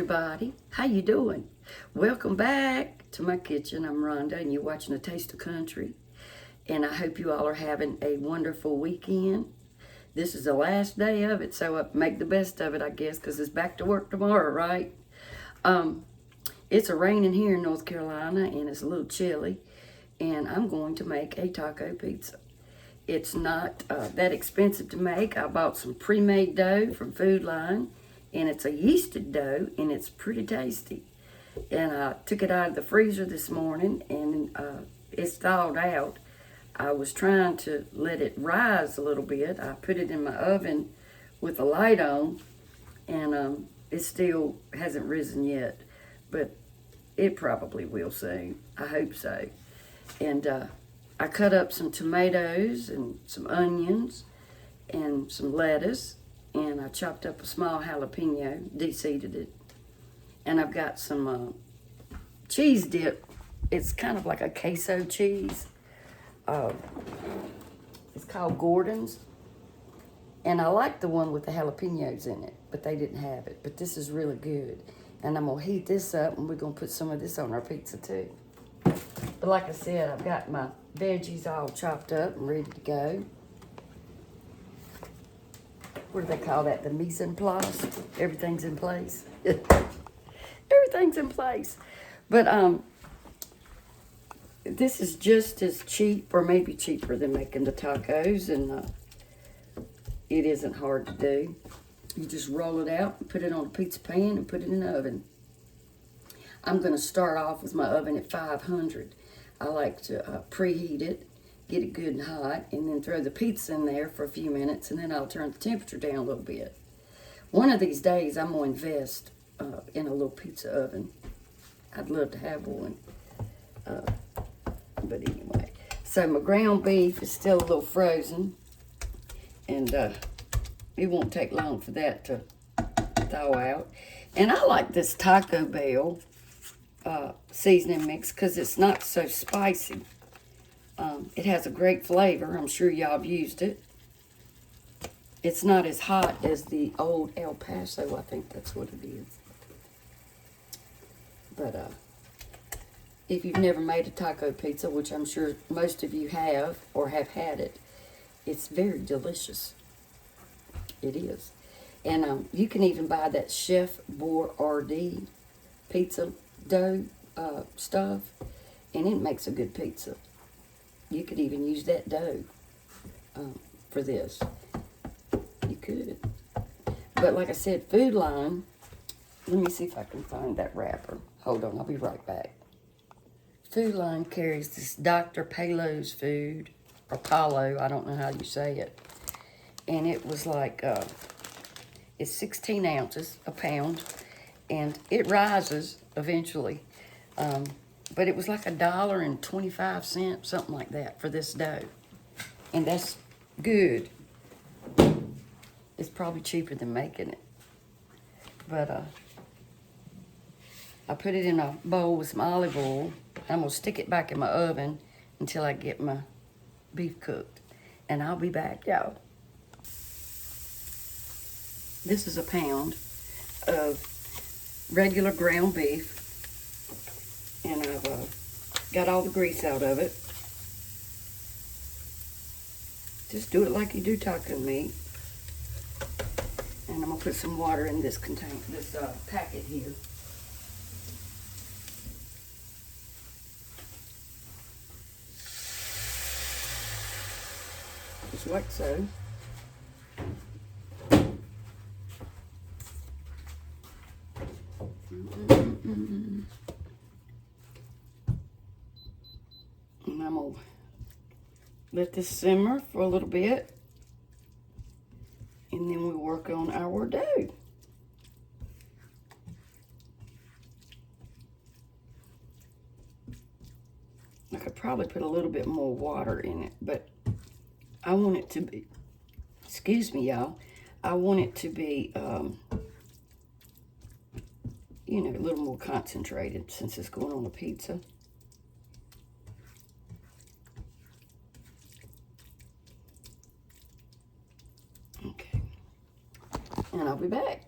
everybody. How you doing? Welcome back to my kitchen. I'm Rhonda and you're watching A Taste of Country. And I hope you all are having a wonderful weekend. This is the last day of it, so I make the best of it, I guess, because it's back to work tomorrow, right? It's raining here in North Carolina and it's a little chilly. And I'm going to make a taco pizza. It's not that expensive to make. I bought some pre-made dough from Food Line. And it's a yeasted dough, and it's pretty tasty. And I took it out of the freezer this morning, and it's thawed out. I was trying to let it rise a little bit. I put it in my oven with the light on, and it still hasn't risen yet. But it probably will soon. I hope so. And I cut up some tomatoes and some onions and some lettuce. And I chopped up a small jalapeno, deseeded it. And I've got some cheese dip. It's kind of like a queso cheese. It's called Gordon's. And I like the one with the jalapenos in it, but they didn't have it. But this is really good. And I'm going to heat this up, and we're going to put some of this on our pizza too. But like I said, I've got my veggies all chopped up and ready to go. What do they call that? The mise en place? Everything's in place. Everything's in place. But this is just as cheap, or maybe cheaper than making the tacos, and it isn't hard to do. You just roll it out and put it on a pizza pan and put it in the oven. I'm going to start off with my oven at 500. I like to preheat it, get it good and hot, and then throw the pizza in there for a few minutes, and then I'll turn the temperature down a little bit. One of these days, I'm going to invest in a little pizza oven. I'd love to have one. But anyway, so my ground beef is still a little frozen, and it won't take long for that to thaw out. And I like this Taco Bell seasoning mix because it's not so spicy. It has a great flavor. I'm sure y'all have used it. It's not as hot as the old El Paso. I think that's what it is. But if you've never made a taco pizza, which I'm sure most of you have or have had it, it's very delicious. It is. And you can even buy that Chef Boyardee pizza dough stuff, and it makes a good pizza. You could even use that dough for this. You could. But like I said, Food Line, let me see if I can find that wrapper. Hold on, I'll be right back. Food Line carries this Dr. Palo's food, or Palo, I don't know how you say it. And it was like, it's 16 ounces, a pound, and it rises eventually. But it was like $1.25, something like that, for this dough. And that's good. It's probably cheaper than making it. But I put it in a bowl with some olive oil. I'm going to stick it back in my oven until I get my beef cooked. And I'll be back, y'all. This is a pound of regular ground beef. And I've got all the grease out of it. Just do it like you do taco meat. And I'm gonna put some water in this packet here. Just like so. And I'm going to let this simmer for a little bit. And then we'll work on our dough. I could probably put a little bit more water in it, but I want it to be, excuse me, y'all. I want it to be, you know, a little more concentrated since it's going on a pizza. Okay. And I'll be back.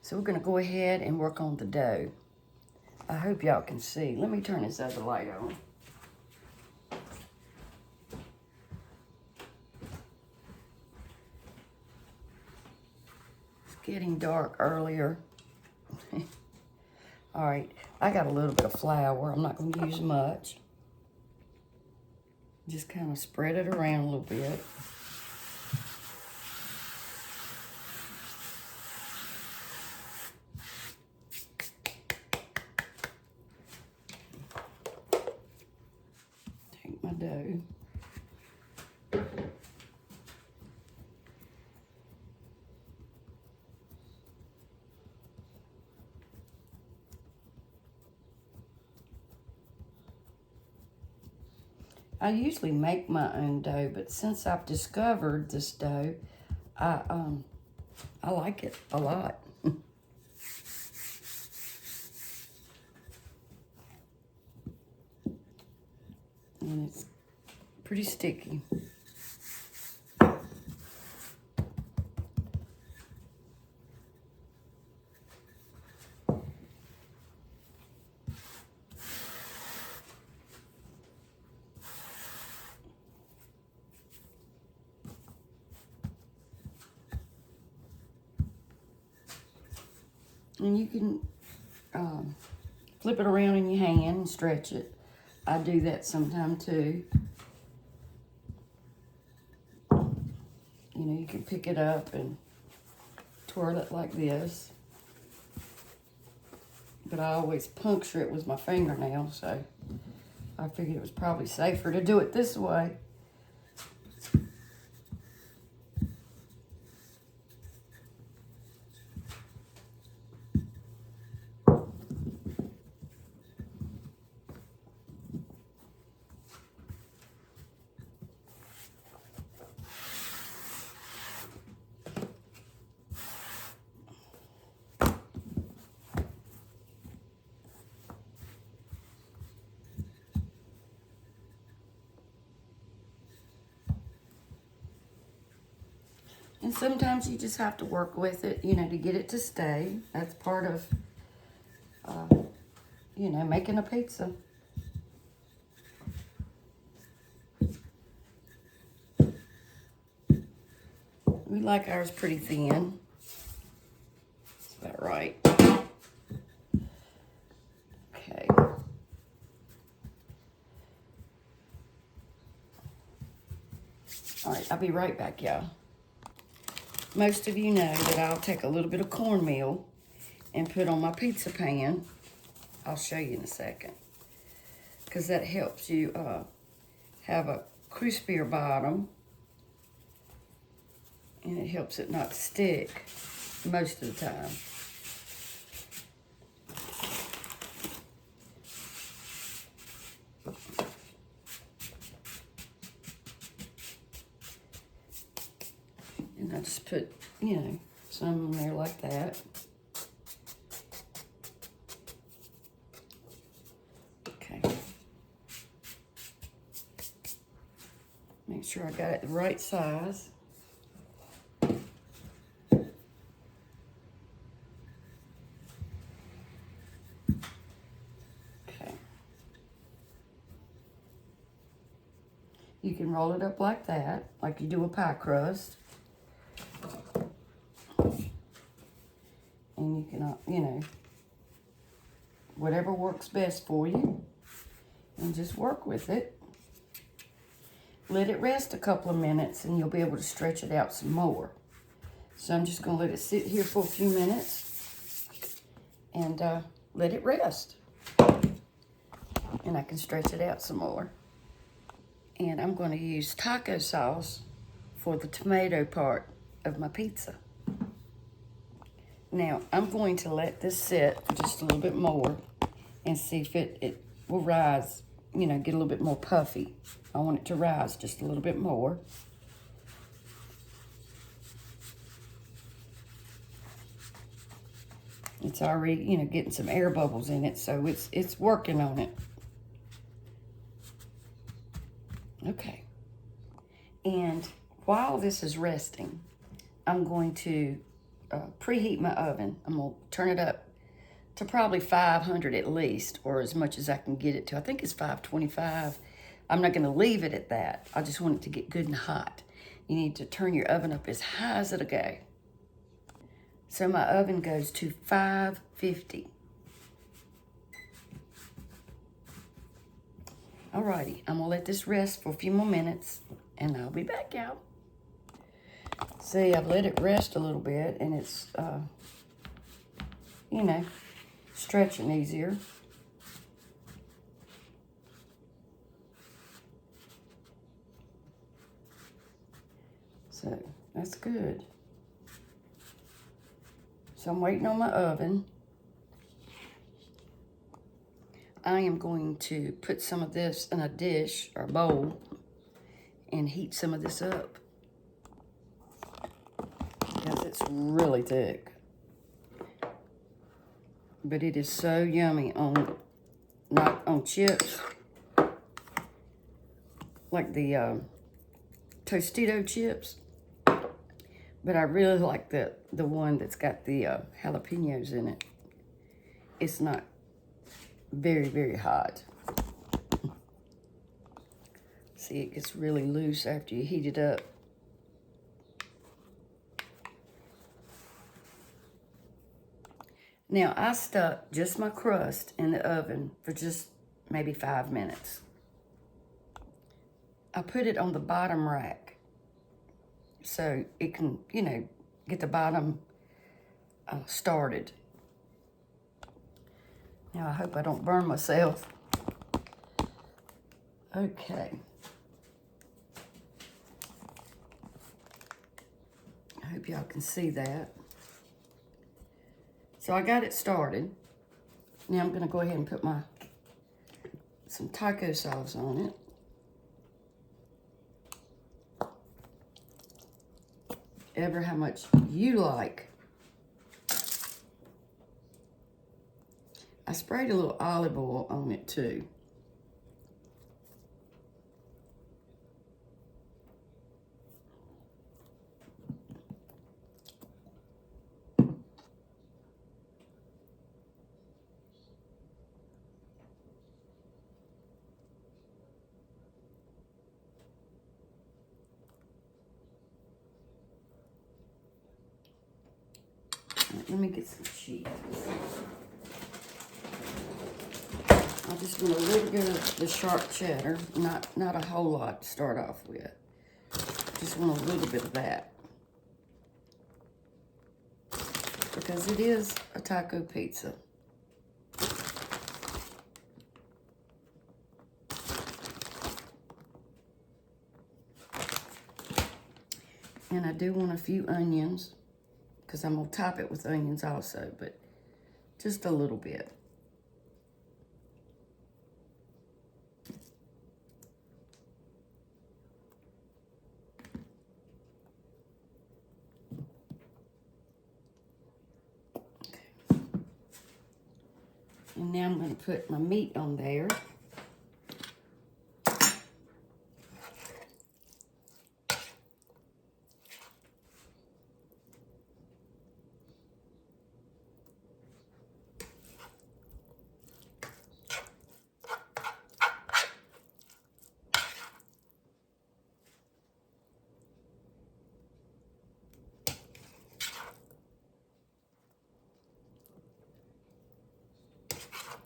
So we're gonna go ahead and work on the dough. I hope y'all can see. Let me turn this other light on. It's getting dark earlier. All right, I got a little bit of flour. I'm not gonna use much. Just kind of spread it around a little bit. Take my dough. I usually make my own dough, but since I've discovered this dough, I like it a lot. And it's pretty sticky. And you can flip it around in your hand and stretch it. I do that sometime too. You know, you can pick it up and twirl it like this. But I always puncture it with my fingernail, so I figured it was probably safer to do it this way. And sometimes you just have to work with it, you know, to get it to stay. That's part of, you know, making a pizza. We like ours pretty thin. That's about right. Okay. All right, I'll be right back, y'all. Most of you know that I'll take a little bit of cornmeal and put on my pizza pan. I'll show you in a second. Because that helps you have a crispier bottom. And it helps it not stick most of the time. And I just put, you know, some in there like that. Okay. Make sure I got it the right size. Okay. You can roll it up like that, like you do a pie crust. And you can, you know, whatever works best for you, and just work with it. Let it rest a couple of minutes and you'll be able to stretch it out some more. So I'm just gonna let it sit here for a few minutes and let it rest. And I can stretch it out some more. And I'm gonna use taco sauce for the tomato part of my pizza. Now, I'm going to let this sit for just a little bit more and see if it will rise, you know, get a little bit more puffy. I want it to rise just a little bit more. It's already, you know, getting some air bubbles in it, so it's working on it. Okay. And while this is resting, I'm going to preheat my oven. I'm going to turn it up to probably 500 at least, or as much as I can get it to. I think it's 525. I'm not going to leave it at that. I just want it to get good and hot. You need to turn your oven up as high as it'll go. So my oven goes to 550. Alrighty, I'm gonna let this rest for a few more minutes and I'll be back, y'all. See, I've let it rest a little bit and it's, you know, stretching easier. So, that's good. So I'm waiting on my oven. I am going to put some of this in a dish or bowl and heat some of this up because it's really thick. But it is so yummy on, not on chips, like the Tostito chips. But I really like the one that's got the jalapeños in it. It's not very, very hot. See, it gets really loose after you heat it up. Now, I stuck just my crust in the oven for just maybe 5 minutes. I put it on the bottom rack so it can, you know, get the bottom started. Now, I hope I don't burn myself. Okay. I hope y'all can see that. So I got it started. Now I'm gonna go ahead and put some taco sauce on it. Ever how much you like. I sprayed a little olive oil on it too. Let me get some cheese. I just want a little bit of the sharp cheddar, not a whole lot to start off with. Just want a little bit of that. Because it is a taco pizza. And I do want a few onions, because I'm going to top it with onions also, but just a little bit. Okay. And now I'm going to put my meat on there.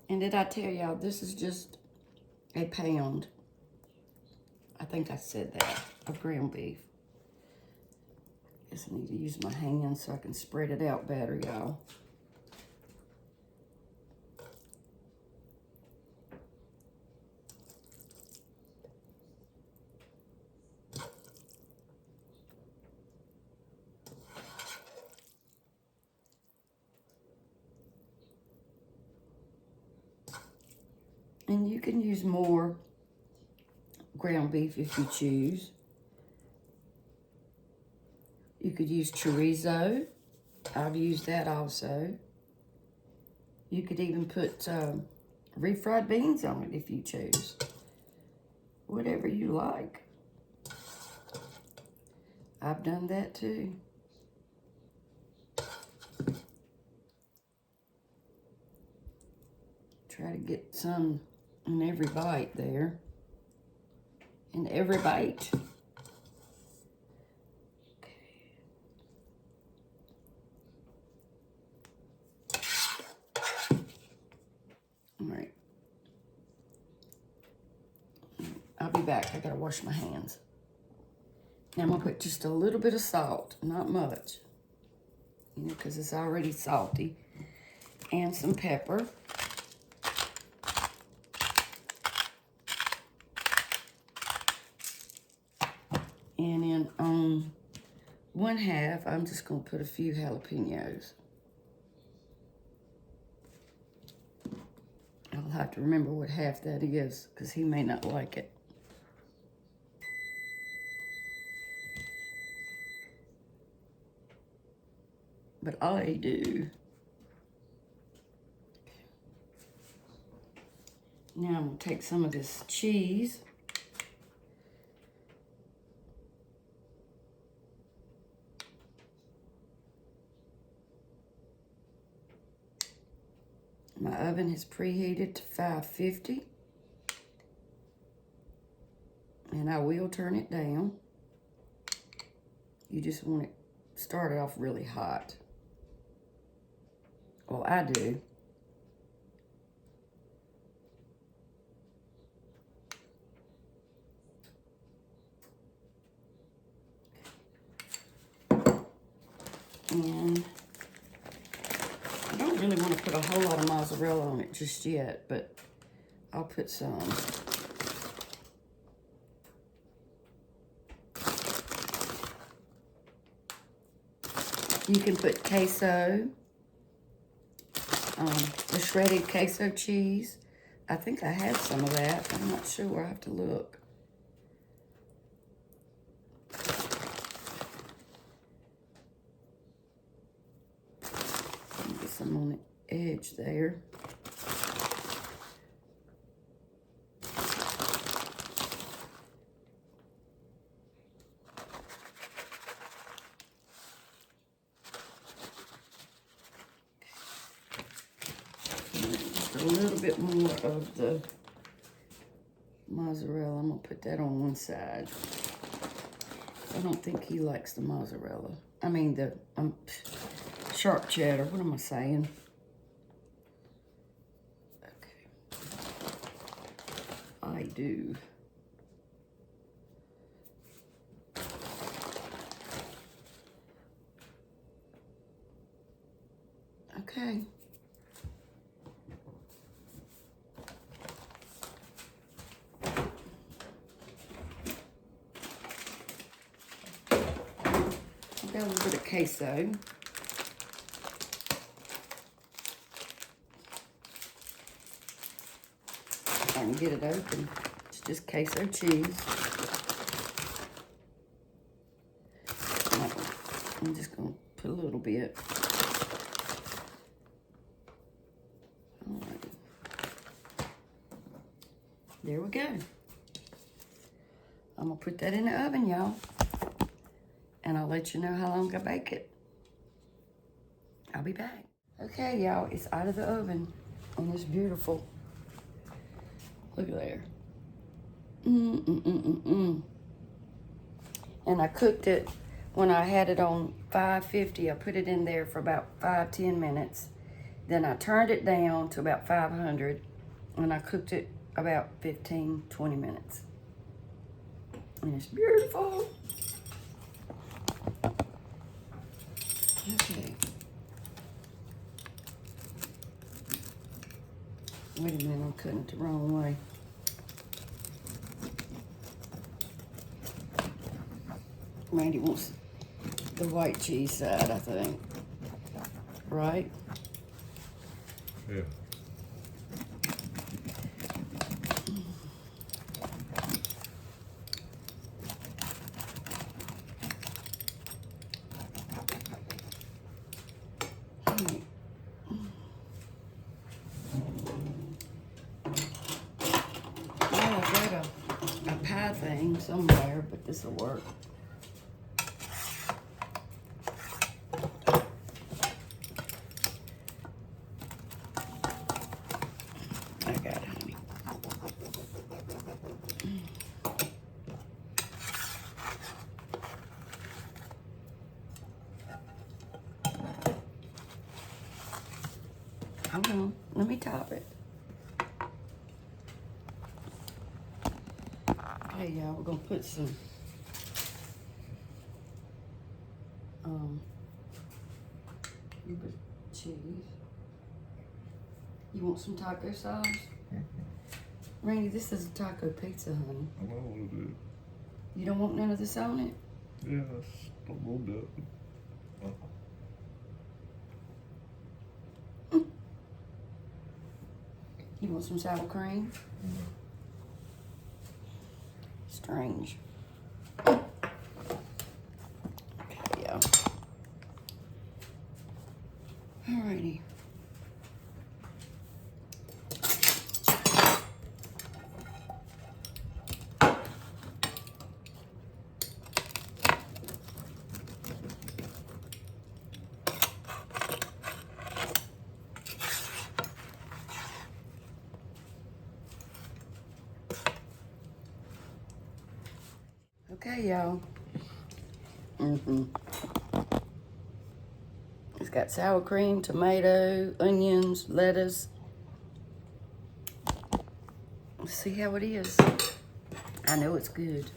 And did I tell y'all, this is just a pound. I think I said that, of ground beef. Guess I need to use my hands so I can spread it out better, y'all. And you can use more ground beef if you choose. You could use chorizo. I've used that also. You could even put refried beans on it if you choose. Whatever you like. I've done that too. Try to get some in every bite there. In every bite. All right. I'll be back. I gotta wash my hands. Now I'm gonna put just a little bit of salt, not much, you know, because it's already salty, and some pepper. And then on 1/2, I'm just gonna put a few jalapeños. I'll have to remember what half that is, because he may not like it. But I do. Now I'm gonna take some of this cheese. My oven is preheated to 550. And I will turn it down. You just want it started off really hot. Well, I do. And I don't really want to put a whole lot of mozzarella on it just yet, but I'll put some. You can put queso, the shredded queso cheese. I think I have some of that. I'm not sure. I have to look. Get some on the edge there. Just a little bit more of the mozzarella. I'm gonna put that on one side. I don't think he likes the mozzarella. I mean the sharp cheddar. What am I saying? Okay. I do. Okay. Got a little bit of queso. I can get it open. It's just queso cheese. I'm just going to put a little bit. All right. There we go. I'm going to put that in the oven, y'all. And I'll let you know how long I bake it. I'll be back. Okay, y'all, it's out of the oven. And it's beautiful. Look at there. And I cooked it when I had it on 550. I put it in there for about 5-10 minutes. Then I turned it down to about 500. And I cooked it about 15-20 minutes. And it's beautiful. Okay. Wait a minute, I'm cutting it the wrong way. Randy wants the white cheese side, I think. Right? Yeah. Thing somewhere, but this will work. Hold on, let me top it. Okay, y'all, we're gonna put some cheese. You want some taco sauce? Randy, this is a taco pizza, honey. I know what it is. You don't want none of this on it? Yeah, that's a little bit. You want some sour cream? Strange. Okay, yeah. Alrighty. Okay, y'all. It's got sour cream, tomato, onions, lettuce. Let's see how it is. I know it's good.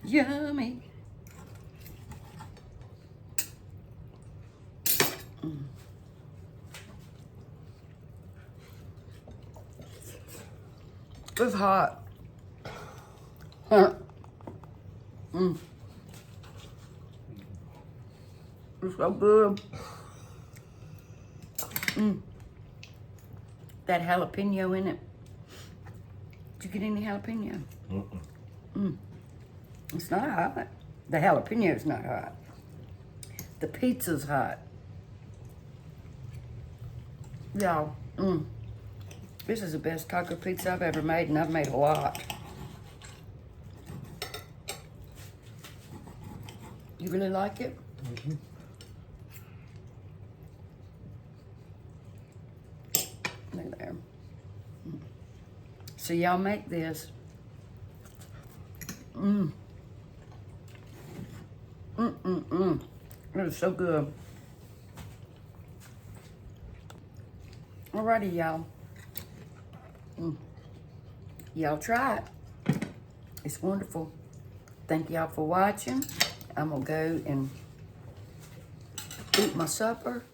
Yummy. It's hot. It's so good. That jalapeno in it. Did you get any jalapeno? It's not hot. The jalapeno's not hot. The pizza's hot. Y'all, this is the best taco pizza I've ever made, and I've made a lot. You really like it? Look there. So y'all make this. It is so good. Alrighty, y'all. Y'all try it. It's wonderful. Thank y'all for watching. I'm gonna go and eat my supper.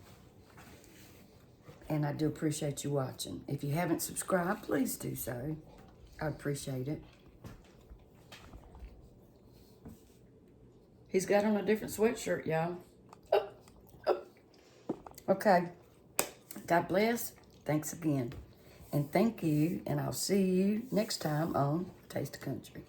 And I do appreciate you watching. If you haven't subscribed, please do so. I appreciate it. He's got on a different sweatshirt, y'all. Okay. God bless. Thanks again. And thank you. And I'll see you next time on Taste of Country.